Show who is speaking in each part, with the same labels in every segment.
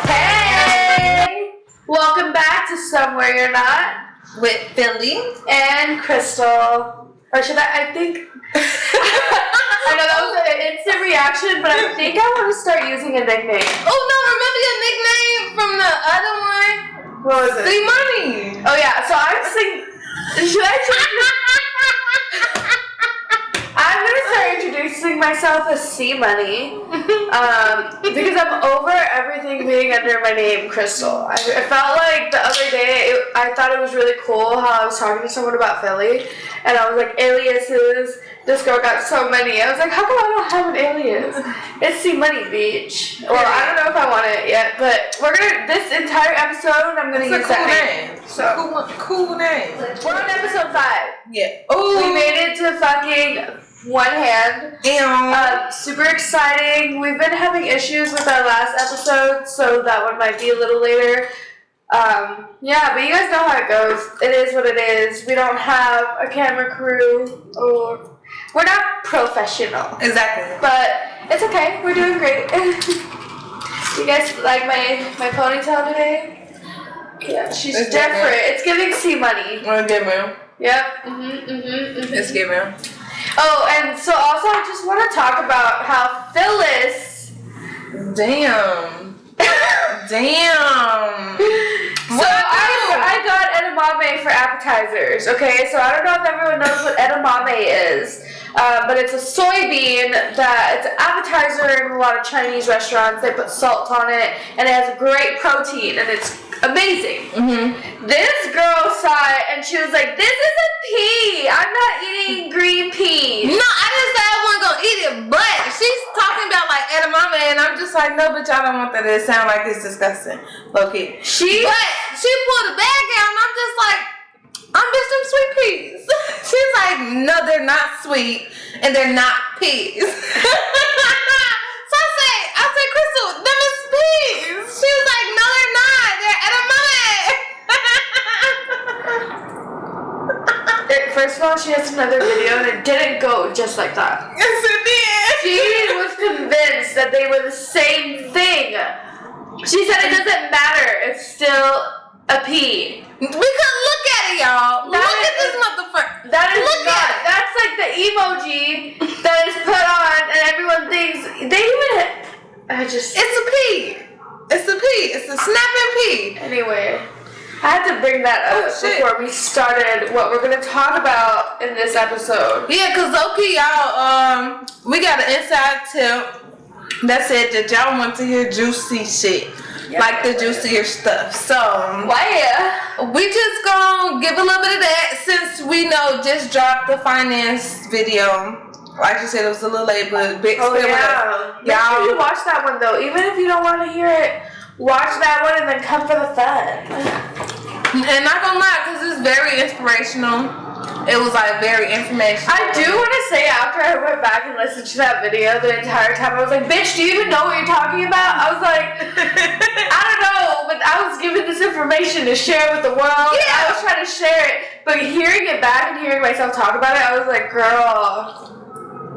Speaker 1: Hey! Welcome back to Somewhere You're Not
Speaker 2: with Philly
Speaker 1: and Crystal. Or should I think... I know that was an instant reaction, but I think I want to start using a nickname.
Speaker 2: Oh no, remember your nickname from the other one?
Speaker 1: What was it?
Speaker 2: C-Money.
Speaker 1: Oh yeah, so I'm saying... Should I change it? I'm going to start introducing myself as C-Money. Because I'm over everything being under my name, Crystal. I felt like the other day, I thought it was really cool how I was talking to someone about Philly, and I was like, aliases. This girl got so many. I was like, how come I don't have an alias? It's C-Money, bitch. Well, I don't know if I want it yet, but we're gonna, this entire episode, I'm gonna use that name.
Speaker 2: So, cool name.
Speaker 1: We're on episode 5.
Speaker 2: Yeah. Oh.
Speaker 1: We made it to fucking one hand. Super exciting. We've been having issues with our last episode, so that one might be a little later. Yeah, but you guys know how it goes. It is what it is. We don't have a camera crew, or we're not professional.
Speaker 2: Exactly.
Speaker 1: But it's okay. We're doing great. You guys like my ponytail today? Yeah, she's it's different. It's giving C-Money.
Speaker 2: Giving.
Speaker 1: Yep.
Speaker 2: It's giving.
Speaker 1: Oh, and so also I just want to talk about how Phyllis.
Speaker 2: Damn.
Speaker 1: So I got edamame for appetizers, okay? So I don't know if everyone knows what edamame is, but it's a soybean that it's an appetizer in a lot of Chinese restaurants. They put salt on it, and it has great protein, and it's amazing. This girl saw it, and she was like, this is a pea. I'm not eating green peas.
Speaker 2: No, I didn't say I wasn't going to eat it, but she's talking about like edamame, and I'm just like, no, but y'all don't want that. It sound like it's disgusting. Low-key. But she pulled the bag out, and I'm just like, I'm just them sweet peas. She's like, no, they're not sweet, and they're not peas. So I say, Crystal, them is peas. She was like, no, they're not. They're edamame.
Speaker 1: First of all, she has another video, and it didn't go just like that.
Speaker 2: Yes, it did.
Speaker 1: She was convinced that they were the same thing. She said it doesn't matter. It's still a pea.
Speaker 2: We could look at it, y'all. Look at this motherfucker.
Speaker 1: That is not. That's like the emoji that is put on, and everyone thinks they even. It's
Speaker 2: a pea. It's a pea. It's a snapping pea.
Speaker 1: Anyway, I had to bring that up before we started what we're gonna talk about in this episode.
Speaker 2: Yeah, cause okay, y'all. We got an inside tip that said that y'all want to hear juicy shit. Yep. Like the juicier stuff. So, we just gonna give a little bit of that since we know just dropped the finance video. Like you said, it was a little late, but big.
Speaker 1: Oh yeah. Make sure you watch that one though. Even if you don't want to hear it, watch that one and then come for the fun.
Speaker 2: And not gonna lie, cause it's very inspirational. It was like very informational.
Speaker 1: I do want to say after I went back and listened to that video the entire time, I was like, bitch, do you even know what you're talking about? I was like, I don't know, but I was given this information to share with the world. Yeah. I was trying to share it, but hearing it back and hearing myself talk about it, I was like, girl,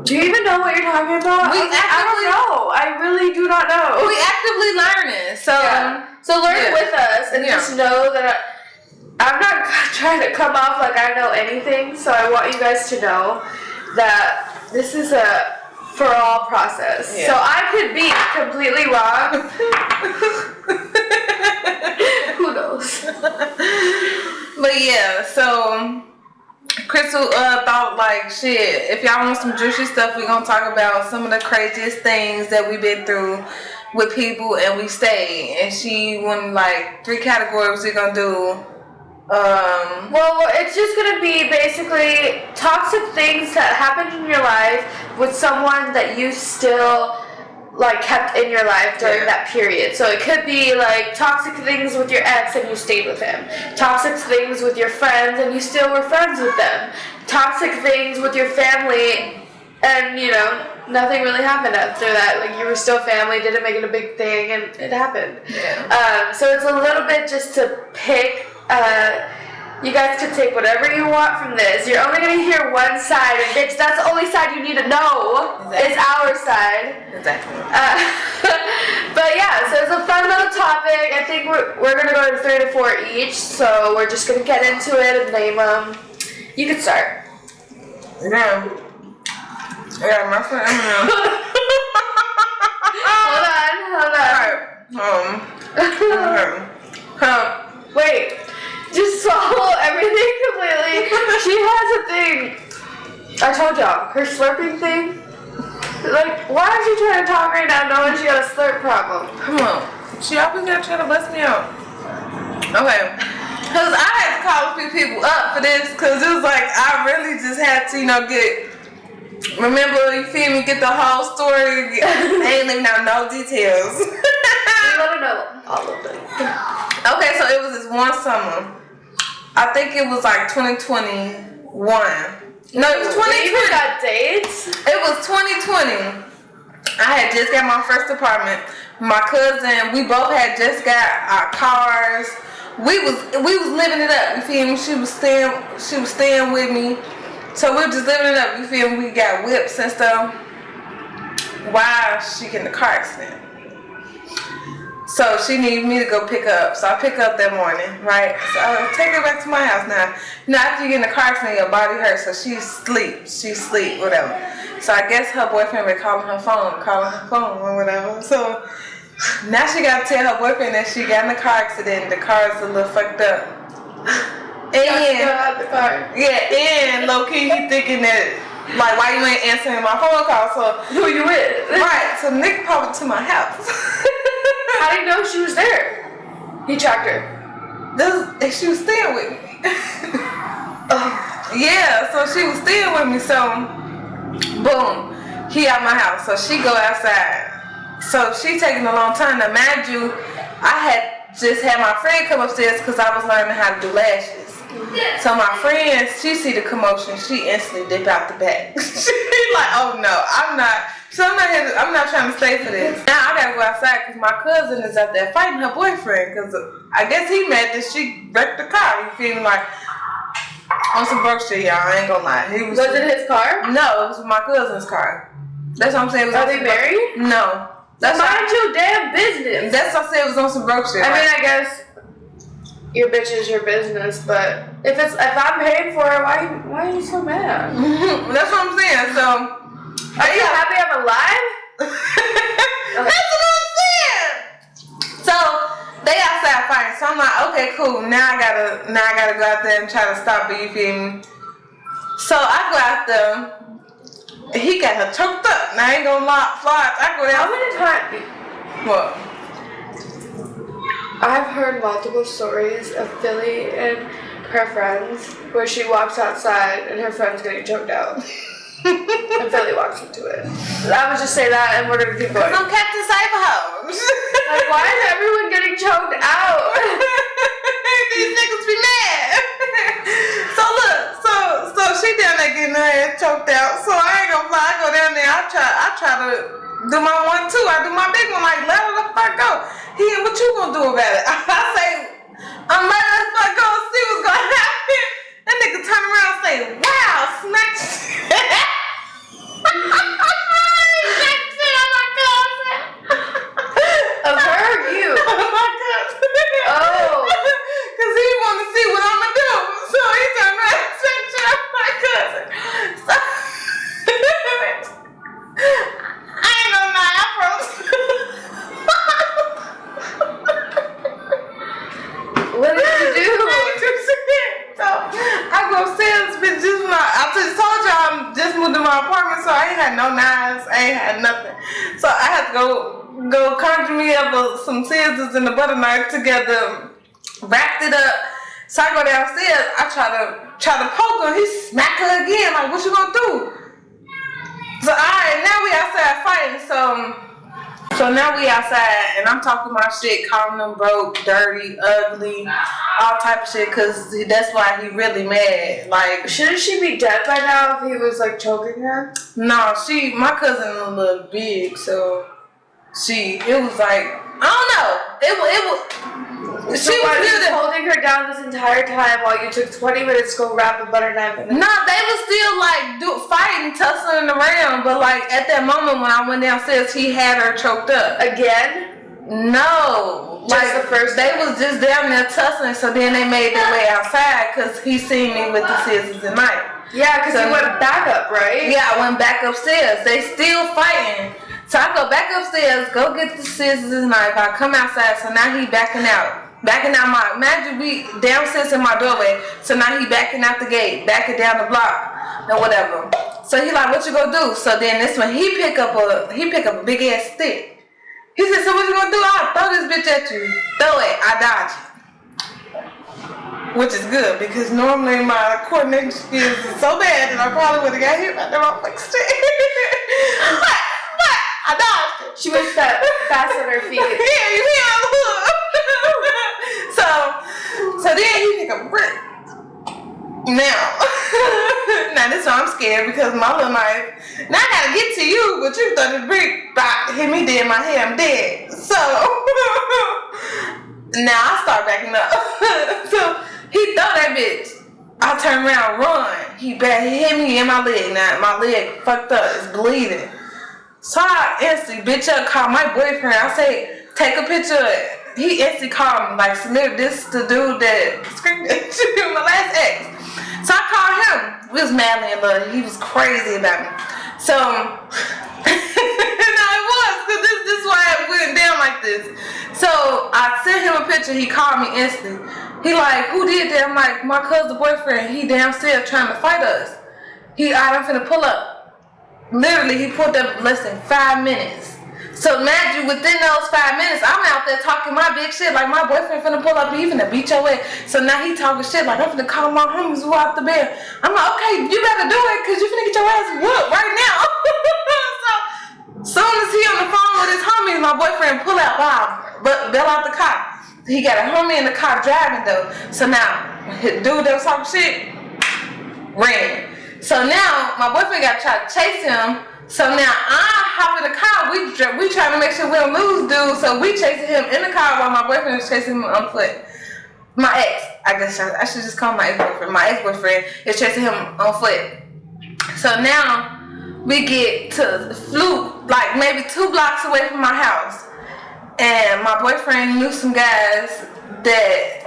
Speaker 1: do you even know what you're talking about? I don't know. I really do not know.
Speaker 2: We actively learning. So
Speaker 1: learn with us and just know that I'm not trying to come off like I know anything, so I want you guys to know that this is a for-all process. Yeah. So I could be completely wrong. Who knows?
Speaker 2: But yeah, so Crystal thought like, shit, if y'all want some juicy stuff, we're going to talk about some of the craziest things that we've been through with people, and we stayed. And she wanted like 3 categories we're going to do.
Speaker 1: Well, it's just gonna be basically toxic things that happened in your life with someone that you still like kept in your life during that period. So it could be like toxic things with your ex and you stayed with him. Toxic things with your friends and you still were friends with them. Toxic things with your family and nothing really happened after that. Like you were still family, didn't make it a big thing, and it happened.
Speaker 2: Yeah.
Speaker 1: So it's a little bit just to pick You guys can take whatever you want from this. You're only gonna hear one side, and bitch, that's the only side you need to know. Exactly. Is our side.
Speaker 2: Exactly.
Speaker 1: But yeah, so it's a fun little topic. I think we're gonna go to 3 to 4 each, so we're just gonna get into it and name them. You can start.
Speaker 2: Yeah. Yeah, my friend.
Speaker 1: Hold on. Wait. Just swallow everything completely. She has a thing. I told y'all, her slurping thing. Like, why is she trying to talk right now knowing she got a slurp problem?
Speaker 2: Come on. She always gotta try to bust me out. Okay. Because I had to call a few people up for this because it was like, I really just had to, remember, you feel me, get the whole story. I ain't leaving out no details.
Speaker 1: You want to know all of them.
Speaker 2: Okay, so it was this one summer. I think it was like 2021. No, it was 2020.
Speaker 1: You got dates?
Speaker 2: It was 2020. I had just got my first apartment. My cousin, we both had just got our cars. We was living it up. You feel me? She was staying with me. So we were just living it up. You feel me? We got whips and stuff. While she get in the car accident. So she needed me to go pick her up. So I pick her up that morning, right? So I take her back to my house now. After you get in the car accident, your body hurts, so she sleep, whatever. So I guess her boyfriend been calling her phone or whatever. So now she gotta tell her boyfriend that she got in the car accident. The car is a little fucked up. And low key he thinking that like why you ain't answering my phone call? So
Speaker 1: who you with?
Speaker 2: Right. So Nick popped to my house.
Speaker 1: How do you know she was there? He tracked her.
Speaker 2: She was staying with me. Yeah, so she was staying with me. So, boom, he out my house. So she go outside. So she taking a long time. Now, mind you, I had just had my friend come upstairs because I was learning how to do lashes. So my friend, she see the commotion. She instantly dip out the back. She like, oh no, I'm not. So I'm not trying to stay for this. Now I gotta go outside because my cousin is out there fighting her boyfriend because I guess he mad that she wrecked the car. You feel me? Like on some broke shit, y'all. I ain't gonna lie.
Speaker 1: Was it his car?
Speaker 2: No, it was my cousin's car. That's what I'm saying.
Speaker 1: Are they married?
Speaker 2: No.
Speaker 1: Mind your damn business.
Speaker 2: That's what I said. It was on some broke shit.
Speaker 1: I mean, I guess your bitch is your business, but if I'm paying for it, why are you so mad?
Speaker 2: That's what I'm saying. So.
Speaker 1: Are you happy I'm alive?
Speaker 2: That's what I'm saying. So they outside fighting. So I'm like, okay, cool. Now I gotta go out there and try to stop it. You feel me? So I go out there. He got her choked up. Now I ain't gonna fly. I go down.
Speaker 1: How many times?
Speaker 2: What?
Speaker 1: I've heard multiple stories of Philly and her friends where she walks outside and her friend's getting choked out. And Philly walks into it. I would just say that and we're gonna keep going.
Speaker 2: I'm Captain Cyberhouse.
Speaker 1: Like, why is everyone getting choked out?
Speaker 2: These niggas be mad. So look, so she down there getting her ass choked out. So I ain't gonna lie, I go down there, I try to do my one too. I do my big one, like let her the fuck go. What you gonna do about it? I say, I'm letting her the fuck go and see what's gonna happen. That nigga turn around and say, wow, smack shit. Smack shit on my cousin.
Speaker 1: Of her or you?
Speaker 2: On my cousin.
Speaker 1: Oh.
Speaker 2: Cause he wanted to see what I'ma do. So he turned around and smack shit on my cousin. So I ain't gonna lie, I froze.
Speaker 1: What did you do?
Speaker 2: So I go upstairs, but I just told y'all I just moved to my apartment, so I ain't had no knives, I ain't had nothing. So I had to go conjure me up some scissors and a butter knife together, wrapped it up. So I go downstairs, I try to poke her, he smack her again, like what you gonna do? So alright, now we outside fighting, so now we outside and I'm talking my shit, calling them broke, dirty, ugly, all type of shit, cause that's why he really mad. Like,
Speaker 1: shouldn't she be dead by now if he was like choking her?
Speaker 2: No, my cousin a little big, so it was like I don't know. It was.
Speaker 1: So why was you holding her down this entire time while you took 20 minutes to go wrap a butter knife in it?
Speaker 2: No, they was still like fighting, tussling around. But like at that moment when I went downstairs, he had her choked up.
Speaker 1: Again?
Speaker 2: No.
Speaker 1: Just
Speaker 2: like
Speaker 1: the first
Speaker 2: they
Speaker 1: time.
Speaker 2: was just down there tussling. So then they made their way outside because he seen me with the scissors and knife.
Speaker 1: Yeah, because you went back up, right?
Speaker 2: Yeah, I went back upstairs. They still fighting. So I go back upstairs, go get the scissors and knife. I come outside, so now he backing out. Backing out imagine we downstairs in my doorway. So now he backing out the gate, backing down the block, or whatever. So he like, what you gonna do? So then this one, he pick up a big ass stick. He said, so what you gonna do? I'll throw this bitch at you. Throw it, I dodge it. Which is good, because normally my coordination skills is so bad that I probably would have got hit by the wrong stick. but I dodged it.
Speaker 1: She was fast on her feet.
Speaker 2: Yeah, you see how I look. So then he pick up a brick. Now this why I'm scared, because my little knife. Now I gotta get to you, but you throw the brick, hit me dead in my head, I'm dead. So now I start backing up. So he throw that bitch. I turn around, run. He hit me in my leg. Now my leg fucked up, it's bleeding. So I instantly bitch up, call my boyfriend. I say, take a picture of it. He instantly called me, like, Samir, this is the dude that screamed at you, my last ex. So I called him. We was madly in love. He was crazy about me. So, no, it was, because this is why it went down like this. So I sent him a picture. He called me instantly. He like, who did that? I'm like, my cousin's boyfriend. He downstairs trying to fight us. I'm finna pull up. Literally, he pulled up less than 5 minutes. So imagine within those 5 minutes, I'm out there talking my big shit like my boyfriend finna pull up, he finna beat your ass. So now he talking shit like I'm finna call my homies who out the bed. I'm like, okay, you better do it, cause you finna get your ass whooped right now. So soon as he on the phone with his homies, my boyfriend pull out, bail out the car. He got a homie in the car driving though. So now, the dude that was talking shit ran. So now my boyfriend got to try to chase him. So now I hop in the car. We trying to make sure we don't lose dude. So we chasing him in the car while my boyfriend is chasing him on foot. My ex, I guess I should just call my ex-boyfriend. My ex-boyfriend is chasing him on foot. So now we get to the Fluke, like maybe 2 blocks away from my house. And my boyfriend knew some guys that,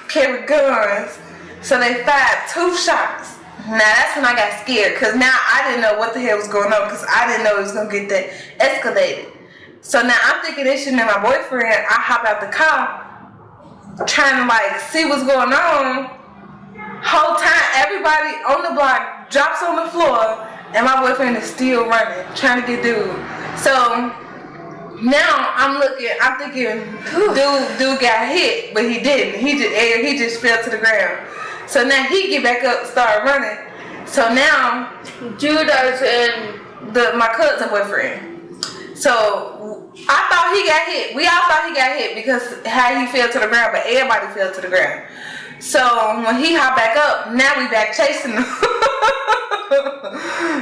Speaker 2: carry guns. So they fired 2 shots. Now that's when I got scared, because now I didn't know what the hell was going on, because I didn't know it was going to get that escalated. So now I'm thinking this shit and my boyfriend, I hop out the car, trying to like see what's going on. Whole time everybody on the block drops on the floor, and my boyfriend is still running, trying to get dude. So now I'm thinking, dude got hit, but he didn't. He just fell to the ground. So now he get back up, start running. So now dude is in my cousin boyfriend. So I thought he got hit. We all thought he got hit because how he fell to the ground, but everybody fell to the ground. So when he hopped back up, now we back chasing him.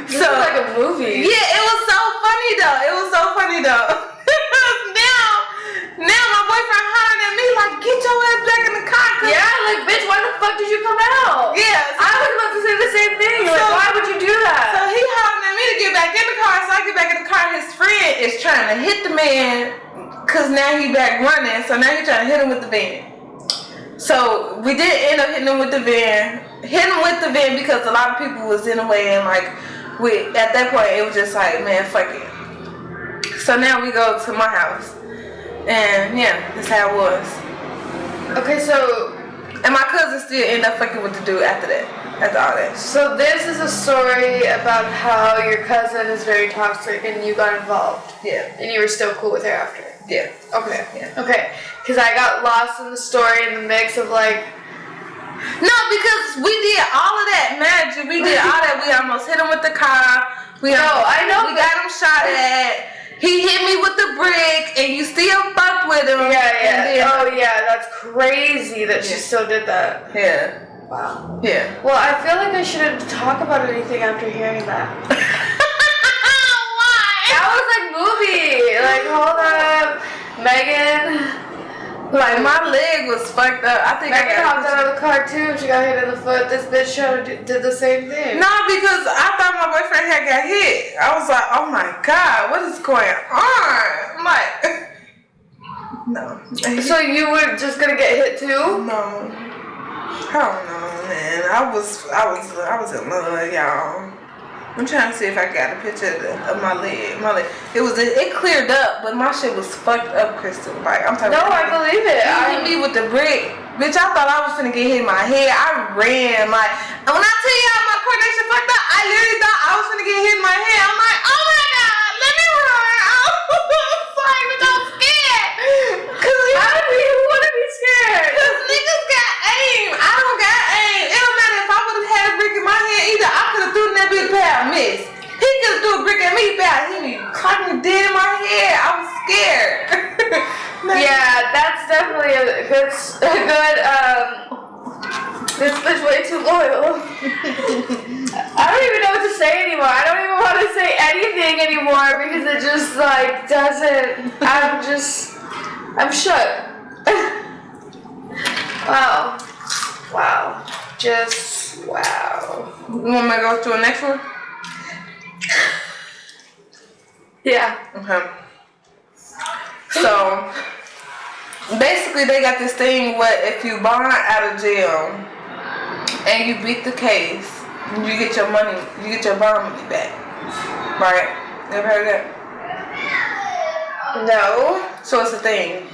Speaker 1: This is like a movie.
Speaker 2: Yeah, it was so funny though. Now my boyfriend hollering at me like, get your ass back in the car.
Speaker 1: Yeah, like, bitch, why the fuck did you come out?
Speaker 2: Yeah.
Speaker 1: I was about to say the same thing. Like, why would you do that?
Speaker 2: So he hollering at me to get back in the car. So I get back in the car. His friend is trying to hit the man because now he back running. So now he trying to hit him with the van. So we did end up hitting him with the van. Hit him with the van because a lot of people was in the way, and like at that point it was just like, man, fuck it. So now we go to my house. And yeah, that's how it was.
Speaker 1: Okay, so
Speaker 2: and my cousin still ended up fucking with the dude after that. After all that.
Speaker 1: So this is a story about how your cousin is very toxic and you got involved.
Speaker 2: Yeah.
Speaker 1: And you were still cool with her after.
Speaker 2: Yeah.
Speaker 1: Okay.
Speaker 2: Yeah.
Speaker 1: Okay. Because I got lost in the story in the mix of like.
Speaker 2: No, because we did all of that magic. We did all that. We almost hit him with the car.
Speaker 1: I know.
Speaker 2: We got him shot at. He hit me with the brick, and you still fucked with him.
Speaker 1: Yeah. Oh yeah, that's crazy that she still did that.
Speaker 2: Yeah.
Speaker 1: Wow.
Speaker 2: Yeah.
Speaker 1: Well, I feel like I shouldn't talk about anything after hearing that.
Speaker 2: Why?
Speaker 1: That was like movie. Like, hold up, Megan.
Speaker 2: Like, my leg was fucked up. I think
Speaker 1: Megan hopped out of the car too. She got hit in the foot. This bitch did the same thing.
Speaker 2: No, because I thought my boyfriend had got hit. I was like, oh my God, what is going on? I'm like, no.
Speaker 1: So you were just gonna get hit too?
Speaker 2: No. I don't know, man. I was in love, y'all. I'm trying to see if I got a picture of my leg. It cleared up, but my shit was fucked up, Crystal. Like, I'm talking.
Speaker 1: No, I believe it.
Speaker 2: You hit me with the brick. Bitch, I thought I was finna get hit in my head. I ran. Like, when I tell y'all my coordination fucked up, I literally thought I was finna get hit in my head. I'm like, oh my God, let me run. I'm sorry, but I'm scared.
Speaker 1: How do you want to be scared?
Speaker 2: Cause niggas got aim. I don't got aim. It don't matter if I would have had a brick in my head either. I could have threw that big pair of miss. He could have threw a brick at me, but he me caught me dead in my head. I was scared.
Speaker 1: Yeah, that's definitely a good. This bitch way too loyal. I don't even know what to say anymore. I don't even want to say anything anymore because it just like doesn't. I'm shook. Wow. Just wow.
Speaker 2: You want me to go to the next one?
Speaker 1: Yeah.
Speaker 2: Okay. So basically, they got this thing where if you bond out of jail and you beat the case, you get your money, you get your bond money back. Right? You ever heard of that?
Speaker 1: No.
Speaker 2: So it's a thing.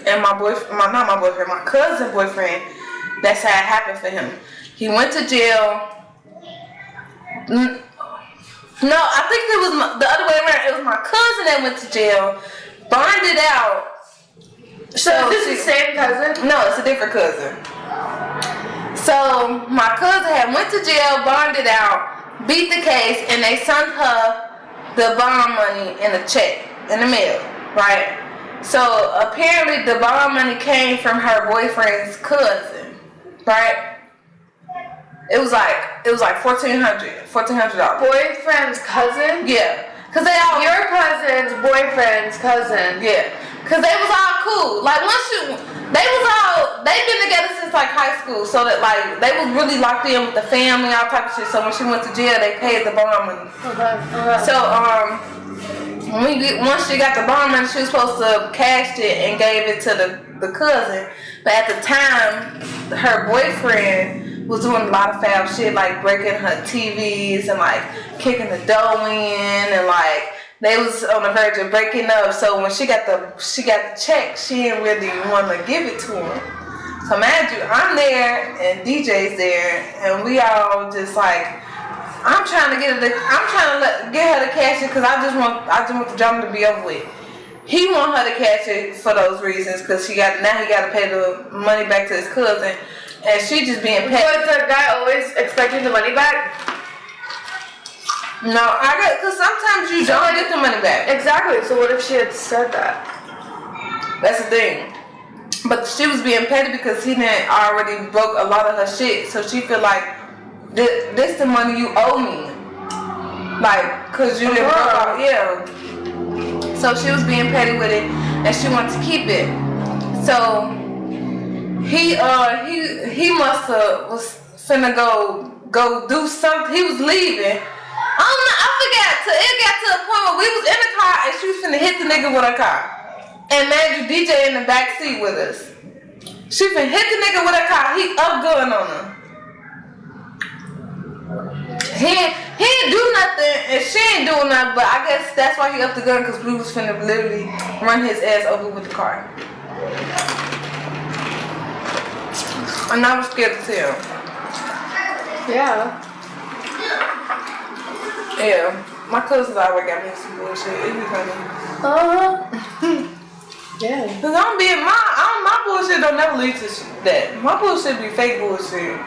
Speaker 2: And my cousin boyfriend, that's how it happened for him. He went to jail. No, I think it was the other way around. It was my cousin that went to jail, bonded out.
Speaker 1: So is this the same cousin?
Speaker 2: No, it's a different cousin. So my cousin had went to jail, bonded out, beat the case, and they sent her the bond money in a check in the mail, right? So apparently the bond money came from her boyfriend's cousin, right? It was like $1,400.
Speaker 1: Boyfriend's cousin?
Speaker 2: Yeah, cause they all
Speaker 1: your cousin's boyfriend's cousin.
Speaker 2: Yeah, cause they was all cool. Like they've been together since like high school, so that like they was really locked in with the family, all type of shit. So when she went to jail, they paid the bond money.
Speaker 1: Okay.
Speaker 2: So once she got the bond money, she was supposed to cash it and gave it to the cousin. But at the time, her boyfriend was doing a lot of foul shit, like breaking her TVs and like kicking the door in, and like they was on the verge of breaking up. So when she got the check, she didn't really want to give it to him. So imagine I'm there and DJ's there, and we all just like, I'm trying to get her to cash it because I just want the drama to be over with. He want her to cash it for those reasons because he got to pay the money back to his cousin, and she just being petty.
Speaker 1: Was the guy always expecting the money back?
Speaker 2: No, because sometimes you don't get the money back.
Speaker 1: Exactly. So what if she had said that?
Speaker 2: That's the thing. But she was being petty because he didn't already broke a lot of her shit, so she feel like this the money you owe me, like, cause you didn't broke out. Yeah. So she was being petty with it, and she wanted to keep it. So he must have was finna go do something. He was leaving. I forgot. It got to a point where we was in the car and she was finna hit the nigga with her car. And Magic DJ in the back seat with us. She finna hit the nigga with her car. He up gun on her. He ain't do nothing and she ain't doing nothing, but I guess that's why he upped the gun, because we was finna literally run his ass over with the car. And I was scared to tell.
Speaker 1: Yeah.
Speaker 2: Yeah. My cousins always got me some bullshit. It be funny.
Speaker 1: Yeah.
Speaker 2: Cause my bullshit don't never lead to that. My bullshit be fake bullshit.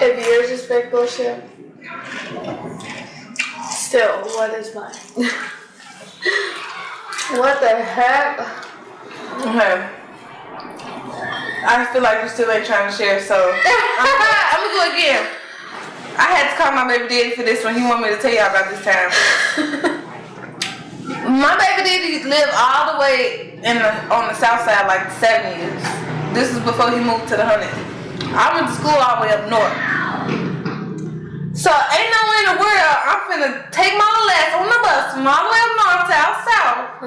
Speaker 1: If yours is fake bullshit, still, what is mine? What the heck?
Speaker 2: Okay. I feel like you still ain't trying to share, so I'm gonna go again. I had to call my baby daddy for this one. He wanted me to tell y'all about this time. My baby daddy lived all the way on the south side, like 7 years. This is before he moved to the 100. I went to school all the way up north. So ain't no way in the world I'm finna take my little ass on the bus from all the way up north to out south.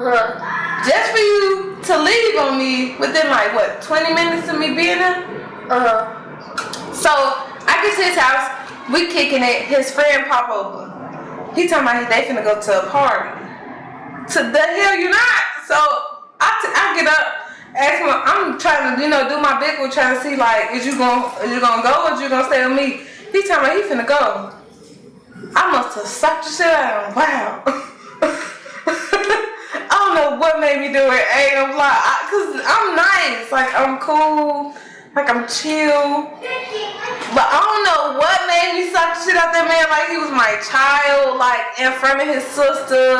Speaker 2: Just for you to leave on me within like what, 20 minutes of me being there? So I get to his house, we kicking it, his friend pop over. He talking about they finna go to a party. To the hell you not. So I get up, ask him, I'm trying to, do my big one, trying to see like, is you gonna go or is you gonna stay with me? He talking about he finna go. I must have sucked the shit out of him. Wow. I don't know what made me do it. Hey, I'm like, cause I'm nice, like I'm cool, like I'm chill. But I don't know what made me suck the shit out that man like he was my child, like in front of his sister.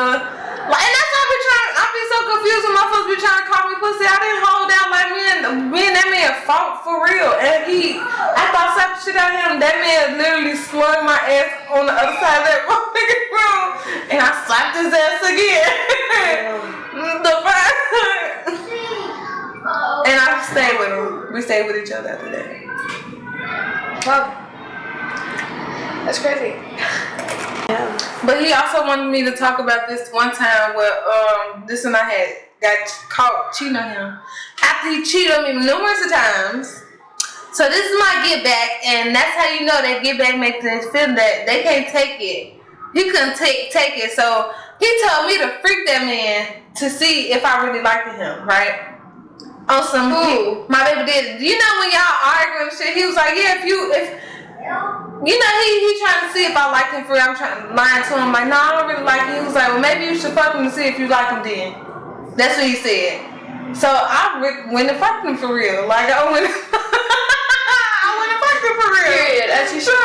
Speaker 2: Like, and that's why I be so confused when my folks be trying to call me pussy. I didn't hold out like me and that man fought for real. And after I slapped the shit out of him, that man literally slung my ass on the other side of that motherfucking room. And I slapped his ass again. The first time. And I stayed with him. We stayed with each other after that.
Speaker 1: Wow. That's crazy. Yeah.
Speaker 2: But he also wanted me to talk about this one time where this one I had got caught cheating on him. After he cheated on me numerous times. So this is my get back, and that's how you know that get back makes them feel that they can't take it. He couldn't take it, so he told me to freak that man to see if I really liked him, right? On some my baby did. You know when y'all arguing and shit, he was like, yeah, he trying to see if I liked him for real. I'm trying to lie to him like, no, I don't really like him. He was like, well, maybe you should fuck him to see if you like him then. That's what he said. So I went and fucked him for real. Like I went and fucked him for real.
Speaker 1: Period. As you should.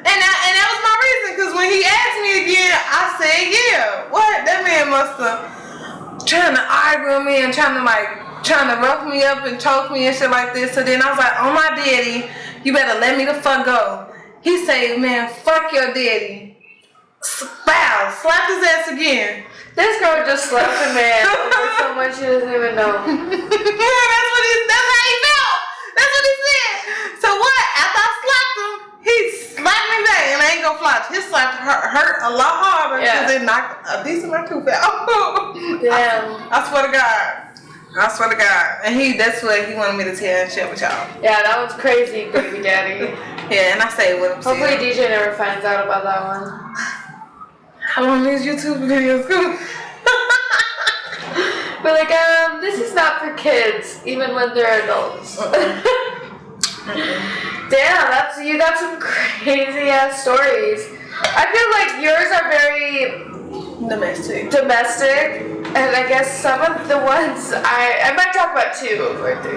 Speaker 2: And that was my reason, because when he asked me again, I said, yeah. What? That man must have trying to argue with me and trying to rough me up and choke me and shit like this. So then I was like, oh my daddy, you better let me the fuck go. He said, man, fuck your daddy. Wow, slapped his ass again.
Speaker 1: This girl just slapped a man over someone she doesn't even know.
Speaker 2: That's how he felt. That's what he said. So what? After I slapped him, he slapped me back, and I ain't gonna fly. His slap hurt a lot harder because it knocked a piece of my tooth out.
Speaker 1: Damn.
Speaker 2: I swear to God. And that's what he wanted me to tell and share with y'all.
Speaker 1: Yeah, that one's crazy, baby daddy.
Speaker 2: Yeah, and I stayed with him.
Speaker 1: Hopefully DJ never finds out about that one.
Speaker 2: How long these YouTube videos go?
Speaker 1: We're like, this is not for kids, even when they're adults. Damn, you got some crazy ass stories. I feel like yours are very domestic, and I guess some of the ones I might talk about 2 or 3.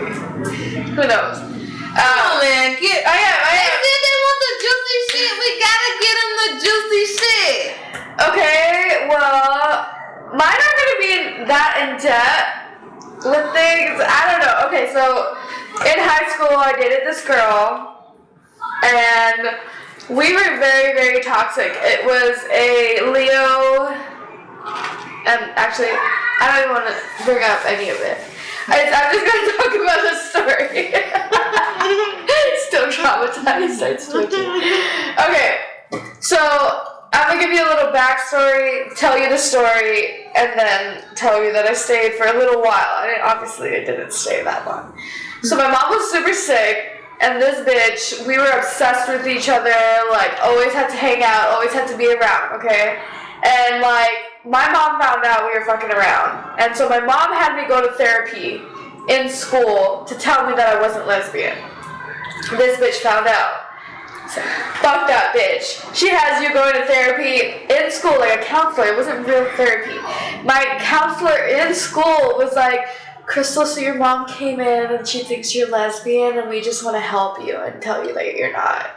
Speaker 1: Who knows?
Speaker 2: Oh man,
Speaker 1: they want the juicy shit. We gotta get them the juicy shit. Okay, well, mine aren't gonna be that in depth with things. I don't know. Okay, so in high school, I dated this girl, and we were very, very toxic. It was a Leo, and actually, I don't even want to bring up any of it. I'm just gonna talk about the story. Still traumatized, starts twitching. Okay, so I'm gonna give you a little backstory, tell you the story, and then tell you that I stayed for a little while. Obviously, I didn't stay that long. So my mom was super sick, and this bitch, we were obsessed with each other, like, always had to hang out, always had to be around, okay? And, like, my mom found out we were fucking around. And so my mom had me go to therapy in school to tell me that I wasn't lesbian. This bitch found out. So, fuck that bitch. She has you going to therapy in school, like a counselor. It wasn't real therapy. My counselor in school was like, Crystal, so your mom came in and she thinks you're lesbian and we just want to help you and tell you that you're not.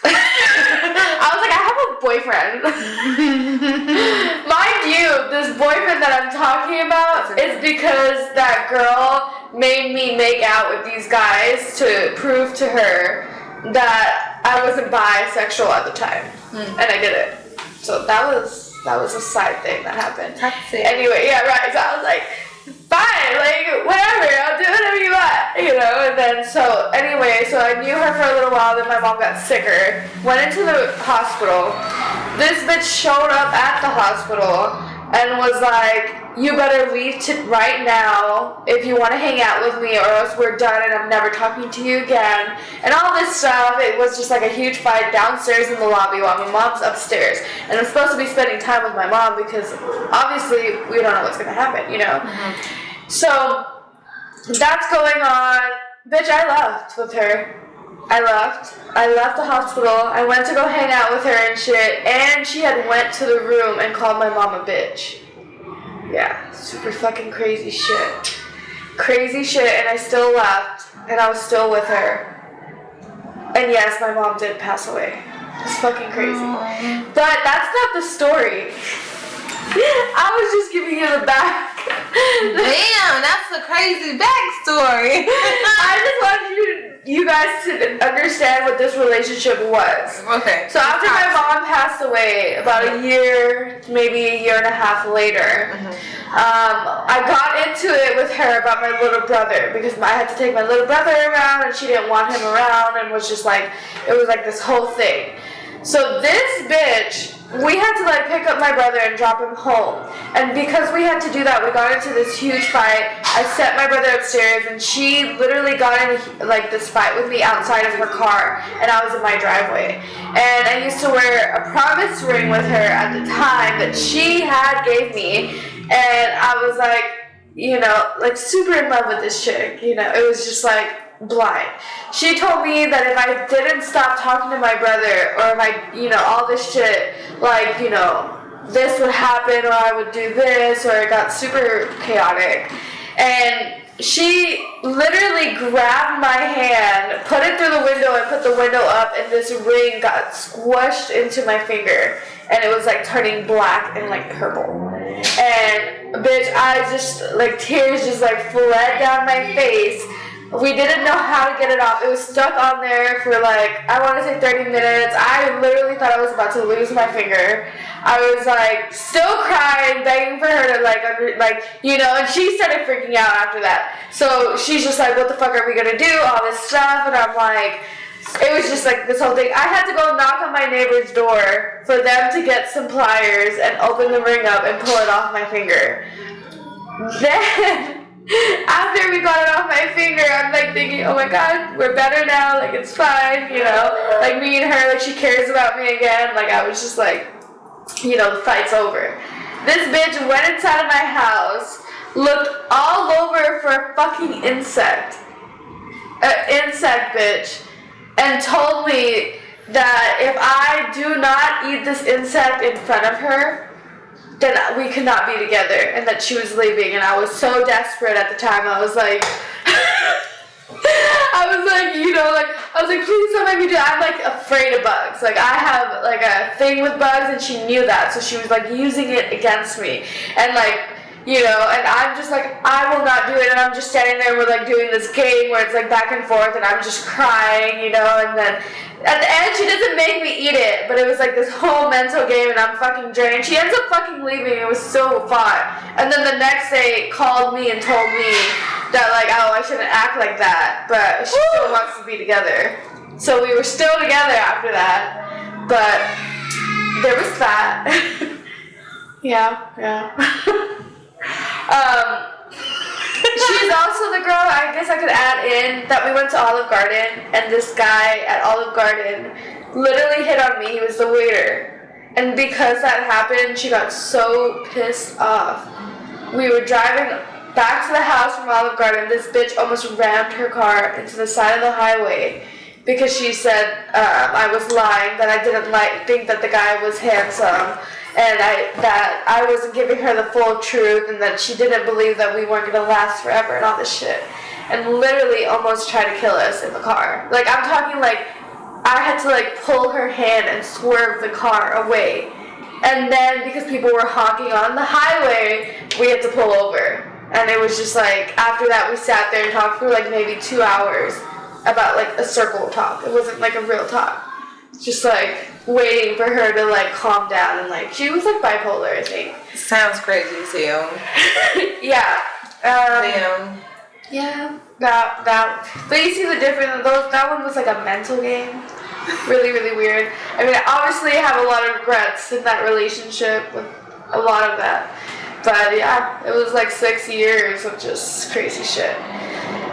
Speaker 1: I was like, I have a boyfriend. Mind you, this boyfriend that I'm talking about is because that girl made me make out with these guys to prove to her that I wasn't bisexual at the time, and I did it. So that was a side thing that happened. Anyway, yeah, right. So I was like, fine, like whatever, I'll do whatever you want, you know. And then so I knew her for a little while. Then my mom got sicker, went into the hospital. This bitch showed up at the hospital and was like, you better leave right now if you want to hang out with me, or else we're done and I'm never talking to you again. And all this stuff. It was just like a huge fight downstairs in the lobby while my mom's upstairs. And I'm supposed to be spending time with my mom because obviously we don't know what's going to happen, you know? Mm-hmm. So that's going on. Bitch, I left with her. I left the hospital. I went to go hang out with her and shit. And she had went to the room and called my mom a bitch. Yeah, super fucking crazy shit. Crazy shit, and I still left, and I was still with her. And yes, my mom did pass away. It's fucking crazy. Aww. But that's not the story. I was just giving you the back.
Speaker 2: Damn, that's a crazy backstory.
Speaker 1: I just wanted you guys to understand what this relationship was.
Speaker 2: Okay.
Speaker 1: So after my mom passed away, about a year, maybe a year and a half later, I got into it with her about my little brother because I had to take my little brother around and she didn't want him around, and was just like, it was like this whole thing. So this bitch, we had to like pick up my brother and drop him home. And because we had to do that, we got into this huge fight. I set my brother upstairs and she literally got in like this fight with me outside of her car, and I was in my driveway. And I used to wear a promise ring with her at the time that she had gave me, and I was like, you know, like super in love with this chick, you know. It was just like blind. She told me that if I didn't stop talking to my brother, or if I, you know, all this shit, like, you know, this would happen, or I would do this, or it got super chaotic. And she literally grabbed my hand, put it through the window, and put the window up, and this ring got squished into my finger, and it was like turning black and like purple. And bitch, I just like, tears just like fled down my face. We didn't know how to get it off. It was stuck on there for like, I want to say 30 minutes. I literally thought I was about to lose my finger. I was like still crying, begging for her to like, you know, and she started freaking out after that. So she's just like, what the fuck are we gonna do? All this stuff. And I'm like, it was just like this whole thing. I had to go knock on my neighbor's door for them to get some pliers and open the ring up and pull it off my finger. Then after we got it off my finger, I'm like thinking, oh my god, we're better now, like it's fine, you know, like me and her, like she cares about me again. Like I was just like, you know, the fight's over. This bitch went inside of my house, looked all over for a fucking insect, bitch, and told me that if I do not eat this insect in front of her, then we could not be together, and that she was leaving. And I was so desperate at the time. I was like, you know, like, I was like, please don't make me do it. I'm like afraid of bugs. Like I have like a thing with bugs, and she knew that, so she was like using it against me. And like, you know, and I'm just like, I will not do it. And I'm just standing there, we're like doing this game where it's like back and forth, and I'm just crying, you know. And then at the end, she doesn't make me eat it, but it was like this whole mental game, and I'm fucking drained. She ends up fucking leaving. It was so fun. And then the next day called me and told me that like, oh, I shouldn't act like that, but she still wants to be together. So we were still together after that, but there was that. yeah. She's also the girl, I guess I could add in, that we went to Olive Garden, and this guy at Olive Garden literally hit on me. He was the waiter. And because that happened, she got so pissed off. We were driving back to the house from Olive Garden. This bitch almost rammed her car into the side of the highway because she said I was lying, that I didn't think that the guy was handsome, and that I wasn't giving her the full truth, and that she didn't believe that we weren't gonna last forever and all this shit, and literally almost tried to kill us in the car. Like, I'm talking like I had to like pull her hand and swerve the car away, and then because people were honking on the highway, we had to pull over. And it was just like, after that we sat there and talked for like maybe 2 hours about like a circle talk. It wasn't like a real talk. just like waiting for her to like calm down, and like she was like bipolar, I think.
Speaker 2: Sounds crazy as hell.
Speaker 1: Yeah.
Speaker 2: Damn.
Speaker 1: Yeah. That. But you see the difference. That one was like a mental game. Really, really weird. I mean, I obviously have a lot of regrets in that relationship with a lot of that. But yeah, it was like 6 years of just crazy shit.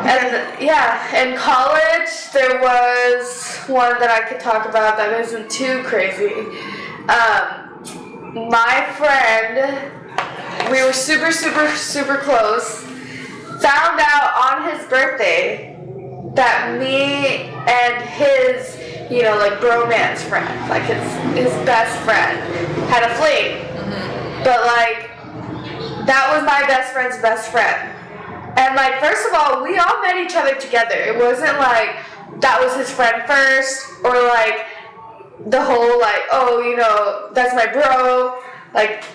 Speaker 1: And yeah, in college, there was one that I could talk about that isn't too crazy. My friend, we were super, super, super close, found out on his birthday that me and his, you know, like bromance friend, like his best friend, had a fling. But like, that was my best friend's best friend. And like, first of all, we all met each other together. It wasn't like that was his friend first, or like the whole like, oh, you know, that's my bro. Like,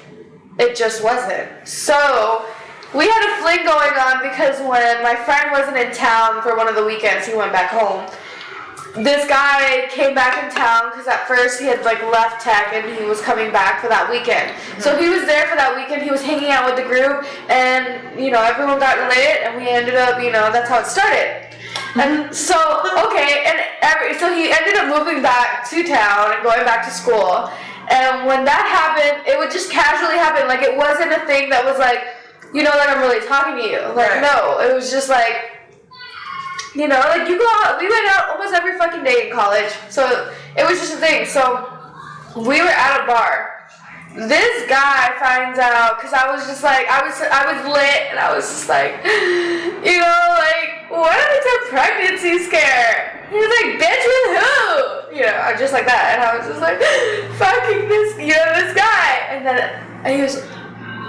Speaker 1: it just wasn't. So we had a fling going on because when my friend wasn't in town for one of the weekends, he went back home. This guy came back in town because at first he had like left tech and he was coming back for that weekend. So he was there for that weekend. He was hanging out with the group, and you know, everyone got lit, and we ended up, you know, that's how it started. And so so he ended up moving back to town and going back to school. And when that happened, it would just casually happen. Like, it wasn't a thing that was like, you know, like I'm really talking to you. Like, right. No, it was just like, you know, like you go out, we went out almost every fucking day in college. So it was just a thing. So we were at a bar. This guy finds out, because I was just like, I was lit, and I was just like, you know, like, what if it's a pregnancy scare? He was like, bitch, with who? You know, I'm just like that. And I was just like, fucking this, you know, this guy. And he was,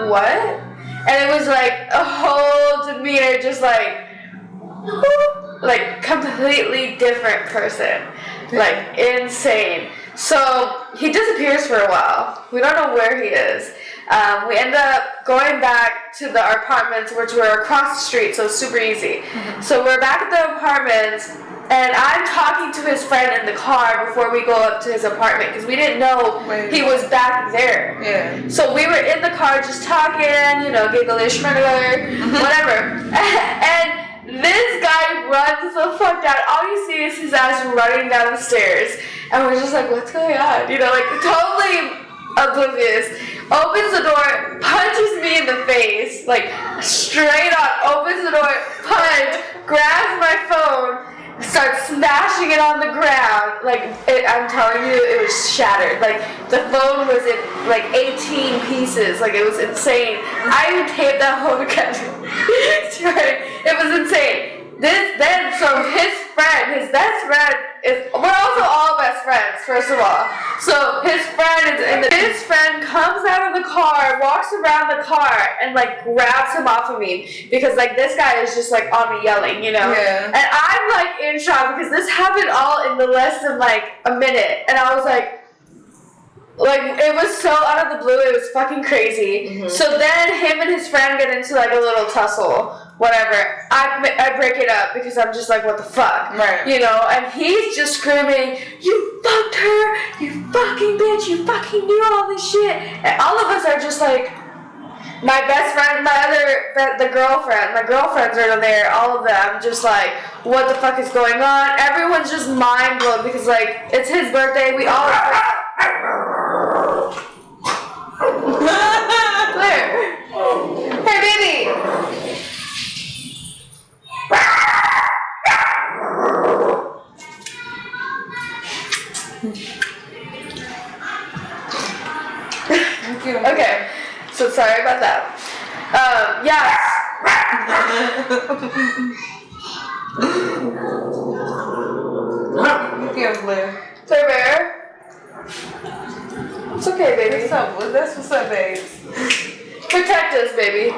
Speaker 1: what? And it was like a whole demeanor, just like completely different person. Like, insane. So he disappears for a while. We don't know where he is. We end up going back to our apartments, which were across the street, so it's super easy. So we're back at the apartments, and I'm talking to his friend in the car before we go up to his apartment, because we didn't know he was back there. Yeah. So we were in the car just talking, you know, giggly, schmiggler, whatever. And this guy runs the fuck down. All you see is his ass running down the stairs. And we're just like, what's going on? You know, like, totally oblivious. Opens the door, punches me in the face, like, straight on. Opens the door, punch, grabs my phone, starts smashing it on the ground. Like, I'm telling you, it was shattered. Like, the phone was in, like, 18 pieces. Like, it was insane. I even taped that home together. It was insane. So his friend, his best friend, we're also all best friends, first of all. So his friend comes out of the car, walks around the car, and like grabs him off of me, because like this guy is just like on me yelling, you know? Yeah. And I'm like in shock, because this happened all in the less than like a minute, and I was like, it was so out of the blue, it was fucking crazy. So then him and his friend get into like a little tussle, whatever. I break it up because I'm just like, what the fuck? Right. You know, and he's just screaming, you fucked her, you fucking bitch, you fucking knew all this shit. And all of us are just like, my best friend, my girlfriends are there, all of them, just like, what the fuck is going on? Everyone's just mind blown, because like, it's his birthday, we all Claire. Hey, baby. Okay, so sorry about that. Yes. Claire Bear. It's okay, baby. What's up, babes? Protect us, baby.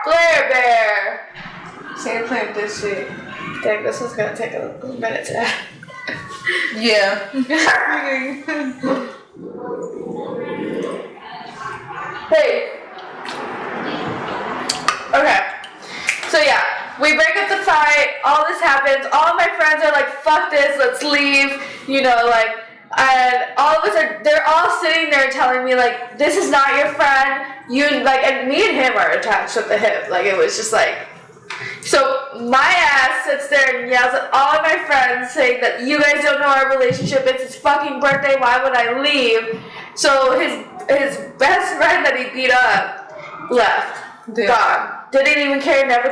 Speaker 1: Blair Bear. She ain't playing with this shit. Dang, this one's gonna take a minute to add. Yeah. Hey. Okay. So yeah, we break up the fight. All this happens. All my friends are like, "Fuck this. Let's leave." you know, like, and all of us they're all sitting there telling me, like, this is not your friend, you, like, and me and him are attached at the hip, like, it was just like, so my ass sits there and yells at all of my friends saying that you guys don't know our relationship, it's his fucking birthday, why would I leave? So his best friend that he beat up left, gone. Didn't even care, never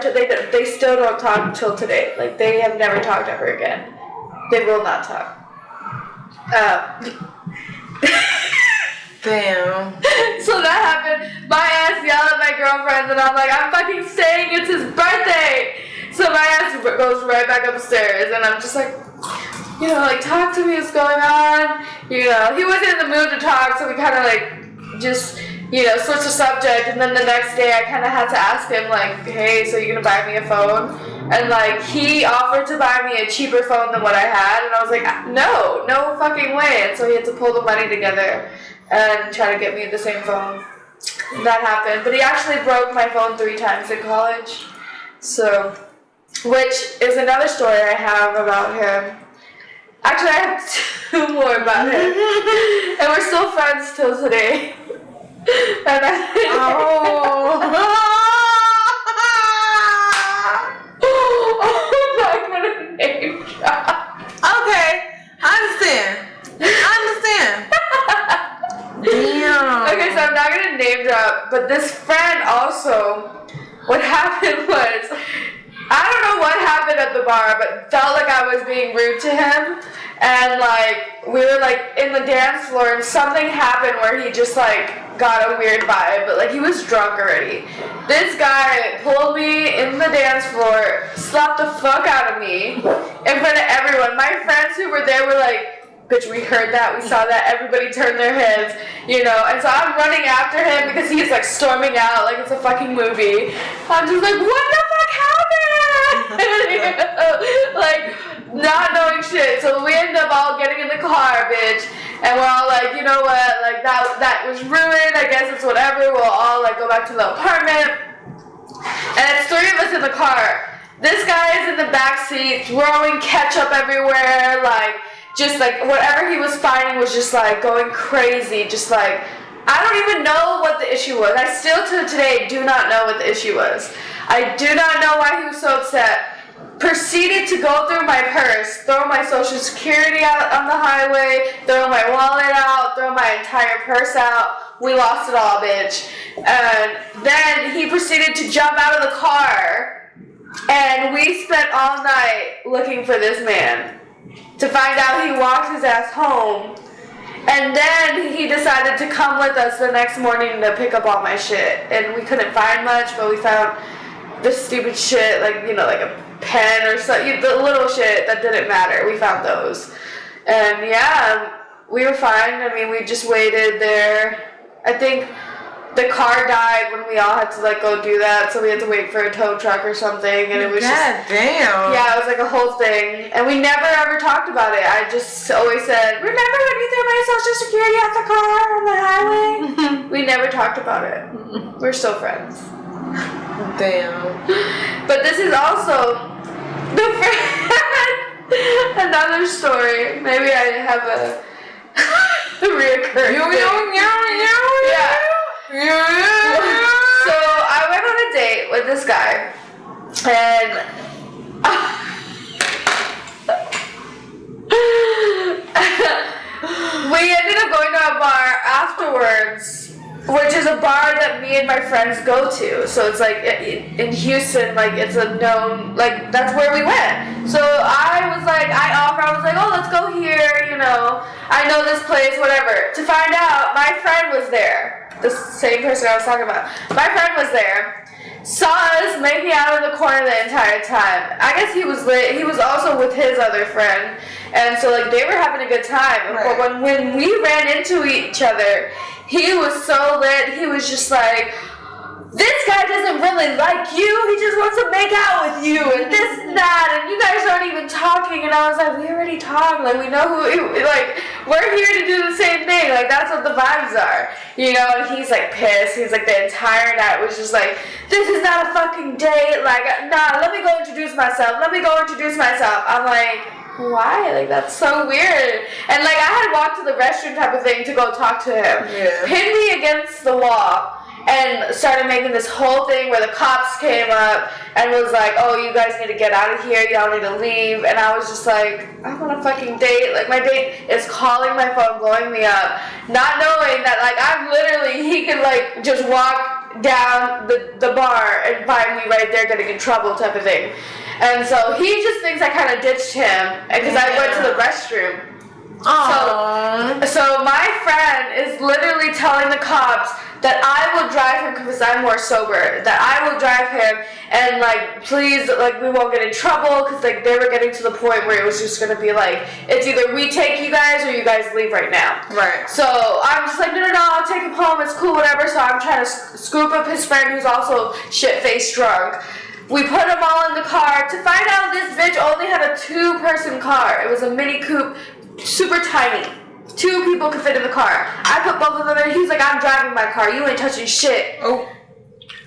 Speaker 1: they still don't talk until today. Like, they have never talked ever again. They will not talk.
Speaker 2: Damn.
Speaker 1: So that happened. My ass yelled at my girlfriend, and I'm like, I'm fucking saying it's his birthday. So my ass goes right back upstairs, and I'm just like, you know, like, talk to me, what's going on? You know, he wasn't in the mood to talk, so we kind of like just, you know, switched the subject. And then the next day, I kind of had to ask him, like, hey, so you're gonna buy me a phone? And like, he offered to buy me a cheaper phone than what I had, and I was like, no fucking way. And so he had to pull the money together and try to get me the same phone. That happened. But he actually broke my phone 3 times in college. So, which is another story I have about him. Actually, I have 2 more about him. And we're still friends till today. And I'm not gonna name drop.
Speaker 2: Okay, I understand. Damn.
Speaker 1: Okay, so I'm not gonna name drop, but this friend also, what happened was, I don't know what happened at the bar, but felt like I was being rude to him, and like, we were like in the dance floor, and something happened where he just like got a weird vibe, but like he was drunk already. This guy pulled me in the dance floor, slapped the fuck out of me in front of everyone. My friends who were there were like, bitch, we heard that, we saw that, everybody turned their heads, you know, and so I'm running after him because he's like storming out like it's a fucking movie. I'm just like, what the fuck happened? You know, like, not knowing shit. So we end up all getting in the car, bitch, and we're all like, you know what, like, that was ruined, I guess it's whatever, we'll all like go back to the apartment, and it's 3 of us in the car. This guy is in the back seat, throwing ketchup everywhere, like, just like whatever he was finding was just like going crazy, just like, I don't even know what the issue was. I still to today do not know what the issue was. I do not know why he was so upset. Proceeded to go through my purse, throw my social security out on the highway, throw my wallet out, throw my entire purse out. We lost it all, bitch. And then he proceeded to jump out of the car, and we spent all night looking for this man. To find out he walked his ass home, and then he decided to come with us the next morning to pick up all my shit. And we couldn't find much, but we found this stupid shit, like, you know, like a pen or something, the little shit that didn't matter. We found those. And yeah, we were fine. I mean, we just waited there. I think the car died when we all had to like go do that, so we had to wait for a tow truck or something, and it was
Speaker 2: God damn.
Speaker 1: Yeah, it was like a whole thing, and we never ever talked about it. I just always said, remember when you threw my social security out the car on the highway? We never talked about it. We're still friends.
Speaker 2: Damn.
Speaker 1: But this is also the friend. Another story. Maybe I have a reoccurring thing. Yeah. So I went on a date with this guy, and we ended up going to a bar afterwards, which is a bar that me and my friends go to. So it's like in Houston, like it's a known, like that's where we went. So I was like, I was like, oh, let's go here, you know, I know this place, whatever. To find out, my friend was there. The same person I was talking about. My friend was there, saw us making out in the corner the entire time. I guess he was lit. He was also with his other friend, and so like they were having a good time.
Speaker 2: Right.
Speaker 1: But when we ran into each other, he was so lit. He was just like, this guy doesn't really like you. He just wants to make out with you and this and that, and you guys aren't even talking. And I was like, we already talked. Like, we know like, we're here to do the same thing. Like, that's what the vibes are, you know. And he's like pissed. He's like, the entire night was just like, this is not a fucking date. Like, nah, let me go introduce myself. I'm like, why? Like, that's so weird. And, like, I had walked to the restroom type of thing to go talk to him.
Speaker 2: Yeah.
Speaker 1: Pinned me against the wall and started making this whole thing where the cops came up and was like, oh, you guys need to get out of here. Y'all need to leave. And I was just like, I'm on a fucking date. Like, my date is calling my phone, blowing me up, not knowing that, like, I'm literally, he could, like, just walk down the bar and find me right there getting in trouble type of thing. And so he just thinks I kind of ditched him because I went to the restroom. So my friend is literally telling the cops that I will drive him because I'm more sober, that I will drive him and, like, please, like, we won't get in trouble because, like, they were getting to the point where it was just going to be like, it's either we take you guys or you guys leave right now.
Speaker 2: Right.
Speaker 1: So I'm just like, no, I'll take him home, it's cool, whatever. So I'm trying to scoop up his friend who's also shit-faced drunk. We put them all in the car to find out this bitch only had a 2-person car. It was a Mini Coupe, super tiny. 2 people could fit in the car. I put both of them in. He's like, I'm driving my car. You ain't touching shit.
Speaker 2: Oh.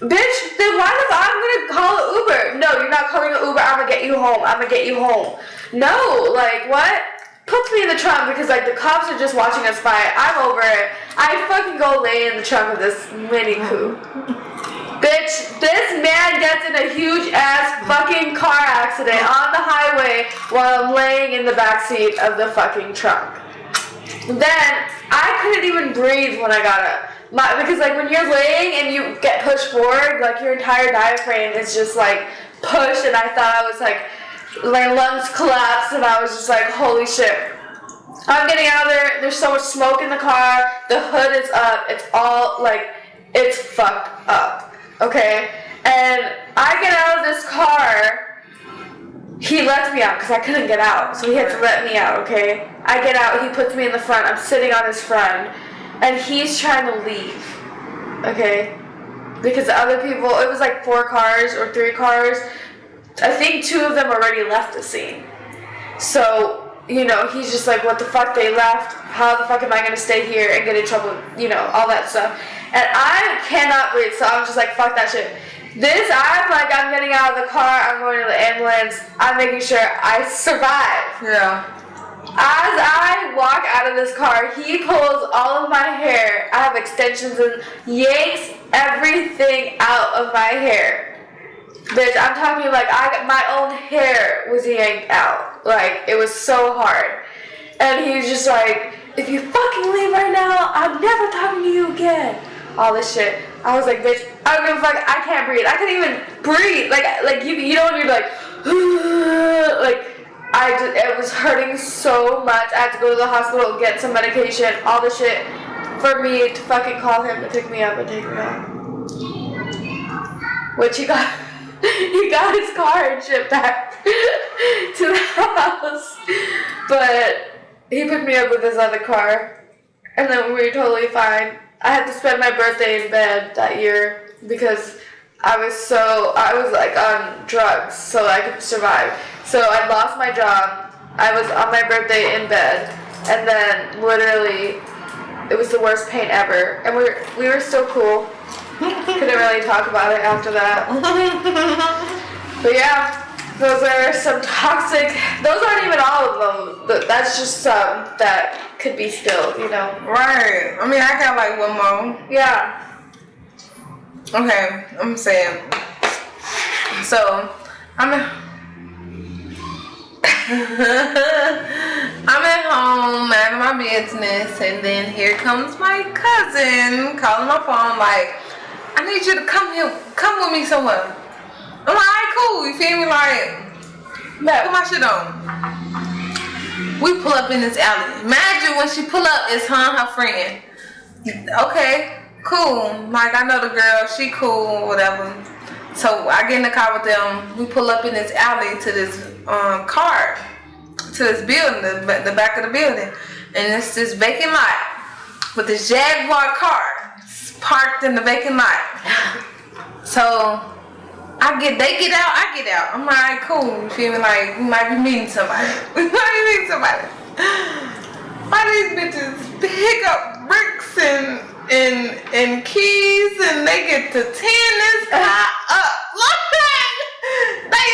Speaker 1: Bitch, then why the fuck I'm gonna call an Uber? No, you're not calling an Uber. I'm gonna get you home. No, like, what? Puts me in the trunk because, like, the cops are just watching us fight. I'm over it. I fucking go lay in the trunk of this Mini Coupe. Bitch, this man gets in a huge ass fucking car accident on the highway while I'm laying in the backseat of the fucking trunk. Then I couldn't even breathe when I got up. Because, like, when you're laying and you get pushed forward, like, your entire diaphragm is just, like, pushed, and I thought I was, like, my lungs collapsed, and I was just like, holy shit. I'm getting out of there. There's so much smoke in the car. The hood is up. It's all, like, it's fucked up. Okay? And I get out of this car. He lets me out because I couldn't get out. So he had to let me out, okay? I get out. He puts me in the front. I'm sitting on his front. And he's trying to leave. Okay? Because the other people, it was like 4 cars or 3 cars. I think 2 of them already left the scene. So, you know, he's just like, what the fuck, they left. How the fuck am I going to stay here and get in trouble? You know, all that stuff. And I cannot breathe. So I'm just like, fuck that shit. I'm getting out of the car, I'm going to the ambulance, I'm making sure I survive.
Speaker 2: Yeah.
Speaker 1: As I walk out of this car, he pulls all of my hair, I have extensions, and yanks everything out of my hair. Bitch, I'm talking like my own hair was yanked out. Like, it was so hard. And he was just like, if you fucking leave right now, I'm never talking to you again. All this shit. I was like, bitch, I don't give a fuck. I can't breathe. I couldn't even breathe. Like you know when you're like, it was hurting so much. I had to go to the hospital, get some medication, all this shit, for me to fucking call him to pick me up and take me home. Which he got his car and shit back to the house. But he picked me up with his other car, and then we were totally fine. I had to spend my birthday in bed that year because I was like on drugs so I could survive. So I lost my job. I was on my birthday in bed, and then literally it was the worst pain ever. And we were still cool. Couldn't really talk about it after that. But yeah, those are some toxic. Those aren't even all of them. That's just some that could be spilled, you know.
Speaker 2: Right. I mean, I got like one more.
Speaker 1: Yeah.
Speaker 2: Okay, I'm saying. So, I'm at home, minding my business, and then here comes my cousin calling my phone like, I need you to come with me somewhere. I'm like, alright, cool, you feel me? Like, put my shit on. We pull up in this alley. Imagine when she pull up, it's her and her friend. Okay, cool. Like, I know the girl, she cool, whatever. So I get in the car with them. We pull up in this alley to this car, to this building, the back of the building. And it's this vacant lot with this Jaguar car parked in the vacant lot. So they get out, I get out. I'm like, cool, you feel me? Like, we might be meeting somebody. Why these bitches pick up bricks and keys and they get to tearing this car up?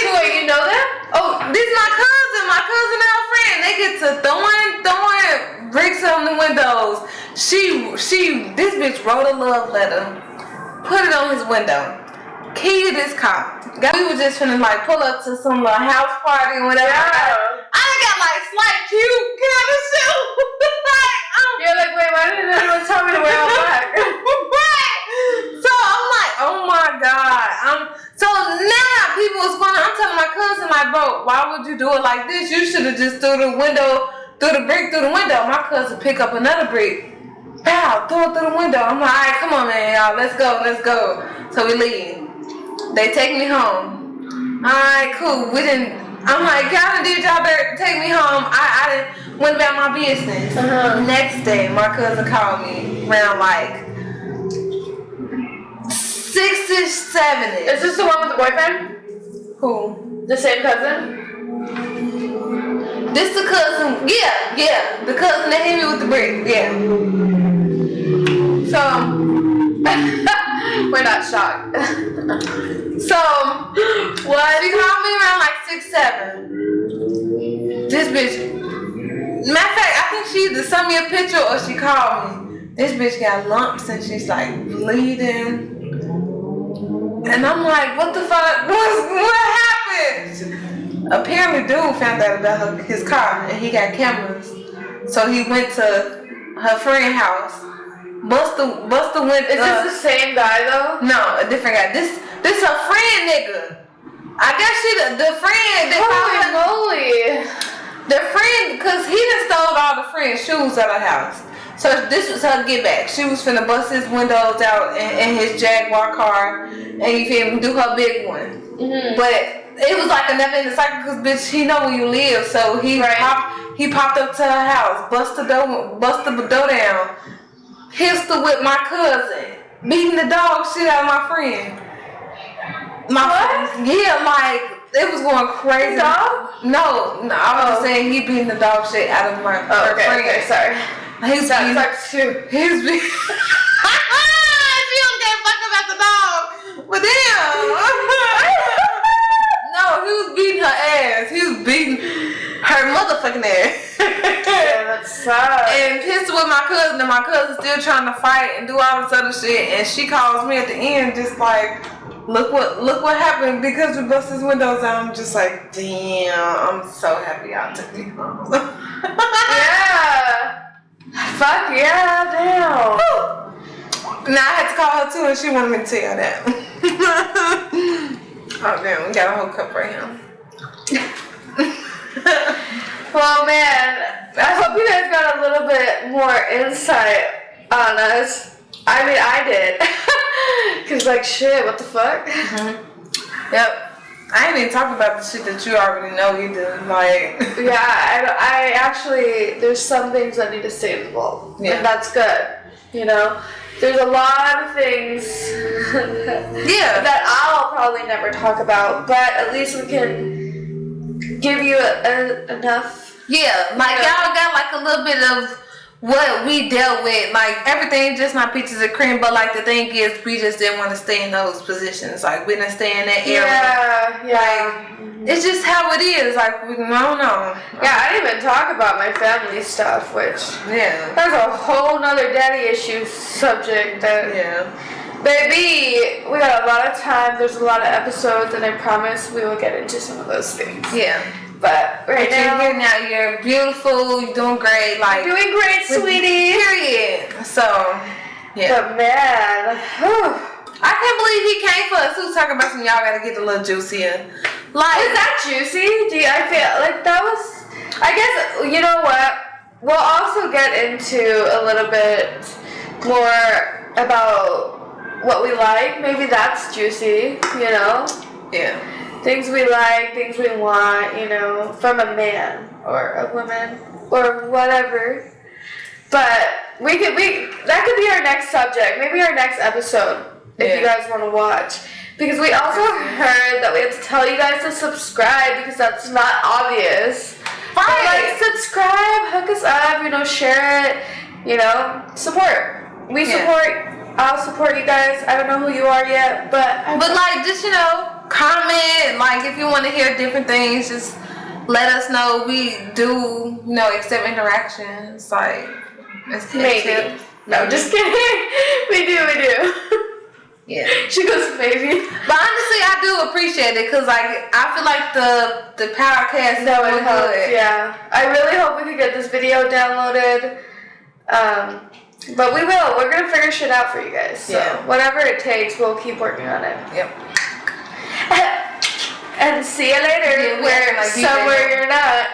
Speaker 2: Wait, you know them?
Speaker 1: Oh,
Speaker 2: this is my cousin and her friend. saying, they get to throwing bricks on the windows. This bitch wrote a love letter, put it on his window, keyed his car. We were just finna like pull up to some little house party or whatever.
Speaker 1: Yeah.
Speaker 2: I got like slight cute kind of shoe.
Speaker 1: You're like, wait, why didn't anyone tell me to wear all black?
Speaker 2: Right. So I'm like, oh my God. So now people was going. I'm telling my cousin like, bro, why would you do it like this? You should have just threw the brick through the window. My cousin pick up another brick. Pow, throw it through the window. I'm like, all right, come on, man, y'all, let's go. So we leave. They take me home. All right, cool. I'm like, y'all did y'all better take me home. I didn't went about my business. Next day, my cousin called me around like 6-ish, 7-ish.
Speaker 1: Is this the one with the boyfriend?
Speaker 2: Who?
Speaker 1: The same cousin?
Speaker 2: This the cousin, yeah, the cousin that hit me with the brick, yeah. So,
Speaker 1: we're not shocked.
Speaker 2: So, what? She called me around like 6-7. This bitch, matter of fact, I think she either sent me a picture or she called me. This bitch got lumps and she's like bleeding. And I'm like, what the fuck? What happened? Apparently, dude found out about his car and he got cameras. So he went to her friend's house. Buster went.
Speaker 1: Is this the same guy though?
Speaker 2: No, a different guy. This her friend nigga. I guess she the friend.
Speaker 1: Holy moly!
Speaker 2: The friend, cause he done stole all the friend's shoes out of the house. So this was her get back. She was finna bust his windows out in his Jaguar car, and you feel me, do her big one. Mm-hmm. But it was like a never ending cycle, cause bitch, he know where you live, so he popped up to her house, bust the door down, pistol with my cousin, beating the dog shit out of my friend. Yeah, like it was going crazy.
Speaker 1: The dog?
Speaker 2: No, I was just saying he beating the dog shit out of my friend.
Speaker 1: Okay, sorry.
Speaker 2: He's
Speaker 1: that sucks too.
Speaker 2: He's being. She don't give a fuck about the dog, but damn. No, he was beating her ass. He was beating her motherfucking ass.
Speaker 1: Yeah, that sucks.
Speaker 2: And pissed with my cousin, and my cousin's still trying to fight and do all this other shit. And she calls me at the end, just like, look what happened because we bust his windows out. I'm just like, damn. I'm so happy y'all took me home.
Speaker 1: Yeah. Fuck yeah, damn.
Speaker 2: Now I had to call her too, and she wanted me to tell you that. Oh damn, we got a whole cup right here.
Speaker 1: Well, man, I hope you guys got a little bit more insight on us. I mean, I did. Cause like shit, what the fuck?
Speaker 2: Mm-hmm. Yep. I ain't even talking about the shit that you already know either. Like,
Speaker 1: yeah, I actually, there's some things that need to stay involved, and that's good. You know, there's a lot of things that I'll probably never talk about, but at least we can give you enough.
Speaker 2: Yeah, like y'all got like a little bit of what we dealt with. Like everything just not peaches and cream, but like the thing is we just didn't want to stay in those positions. Like we didn't stay in that area. Like it's just how it is. Like we don't know.
Speaker 1: Yeah, I didn't even talk about my family stuff, which that's a whole nother daddy issue subject. Baby, we got a lot of time. There's a lot of episodes, and I promise we will get into some of those things.
Speaker 2: Yeah.
Speaker 1: But right now,
Speaker 2: you're beautiful, you're doing great, like
Speaker 1: doing great, sweetie.
Speaker 2: Period. So, yeah.
Speaker 1: But man,
Speaker 2: I can't believe he came for us. Who's talking about some y'all gotta get a little juicier? Like,
Speaker 1: is that juicy? I feel like that was. I guess you know what? We'll also get into a little bit more about what we like. Maybe that's juicy. You know?
Speaker 2: Yeah.
Speaker 1: Things we like, things we want, you know, from a man or a woman or whatever. But that could be our next subject, maybe our next episode if you guys want to watch. Because we also heard that we have to tell you guys to subscribe because that's not obvious. Right. So like subscribe, hook us up, you know, share it, you know, support. We support. I'll support you guys. I don't know who you are yet, but like just, you know, comment, like if you want to hear different things, just
Speaker 2: let us know. We do, accept interactions. Like,
Speaker 1: maybe. No, just kidding. We do.
Speaker 2: Yeah.
Speaker 1: She goes, maybe.
Speaker 2: But honestly, I do appreciate it because, like, I feel like the podcast is doing good.
Speaker 1: Yeah. I really hope we could get this video downloaded. But we will. We're going to figure shit out for you guys. So whatever it takes, we'll keep working on it.
Speaker 2: Yep.
Speaker 1: And see you later. Somewhere you're not.